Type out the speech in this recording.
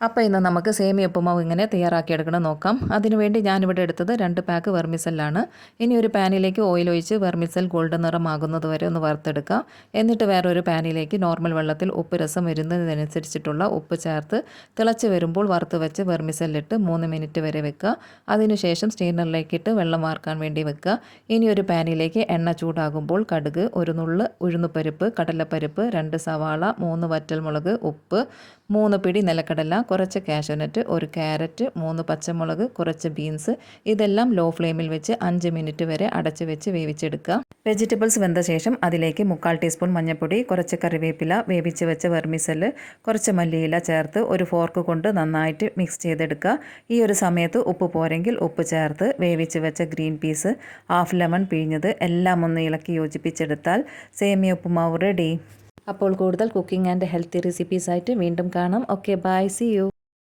അപ്പോൾ ഇന്ന് നമുക്ക് സേമിയ ഉപ്പുമാവ് ഇങ്ങനെ തയ്യാറാക്കിയെടുക്കണം നോക്കാം. അതിനുവേണ്ടി ഞാനിവിടെ എടുത്തത് 2 പാക്ക് വെർമിസെല്ലാണ്. ഇനി ഒരു പാനിലേക്ക് ഓയിൽ ഒഴിച്ച് വെർമിസെൽ ഗോൾഡൻ നിറമാകുന്നത് വരെ ഒന്ന് വറുത്തെടുക്കുക. എന്നിട്ട് വേറൊരു പാനിലേക്ക് നോർമൽ വെള്ളത്തിൽ ഉപ്പ് രസം വരുന്നതിനനുസരിച്ചിട്ടുള്ള ഉപ്പ് ചേർത്ത് തിളച്ച് വരുമ്പോൾ വറുത്ത് വെച്ച് വെർമിസെല്ലിട്ട് 3 മിനിറ്റ് വരെ വെക്കുക. അതിനുശേഷം സ്റ്റെയിനറിലേക്കിട്ട് വെള്ളം വാർക്കാൻ വേണ്ടി വെക്കുക. ഇനി ഒരു പാനിലേക്ക് എണ്ണ ചൂടാകുമ്പോൾ കടുക്, ഒരു നുള്ള് ഉഴുന്നുപരിപ്പ്, കടലപ്പരിപ്പ്, 2 സവാള, 3 വറ്റൽമുളക്, ഉപ്പ്, 3 പിടി നിലക്കടല, കുറച്ച് കാഷ്യൂനട്ട്, ഒരു ക്യാരറ്റ്, 3 പച്ചമുളക്, കുറച്ച് ബീൻസ് ഇതെല്ലാം ലോ ഫ്ലെയിമിൽ വെച്ച് 5 മിനിറ്റ് വരെ അടച്ച് വെച്ച് വേവിച്ചെടുക്കുക. വെജിറ്റബിൾസ് വെന്ത ശേഷം അതിലേക്ക് 3/4 ടീസ്പൂൺ മഞ്ഞൾപ്പൊടി, കുറച്ച് കറിവേപ്പില, വേവിച്ച് വെച്ച വെർമിസെല്ല്, കുറച്ച് മല്ലിയില ചേർത്ത് ഒരു ഫോർക്ക് കൊണ്ട് നന്നായിട്ട് മിക്സ് ചെയ്തെടുക്കുക. ഈ ഒരു സമയത്ത് ഉപ്പ് പോരെങ്കിൽ ഉപ്പ് ചേർത്ത് വേവിച്ച് വെച്ച ഗ്രീൻ പീസ്, ഹാഫ് ലെമൺ പിഴിഞ്ഞത് എല്ലാം ഒന്ന് ഇളക്കി യോജിപ്പിച്ചെടുത്താൽ സേമിയ ഉപ്പുമാവ് റെഡി. അപ്പോൾ കൂടുതൽ കുക്കിംഗ് ആൻഡ് ഹെൽത്തി റെസിപ്പീസ് ആയിട്ട് വീണ്ടും കാണാം. Okay, bye, see U.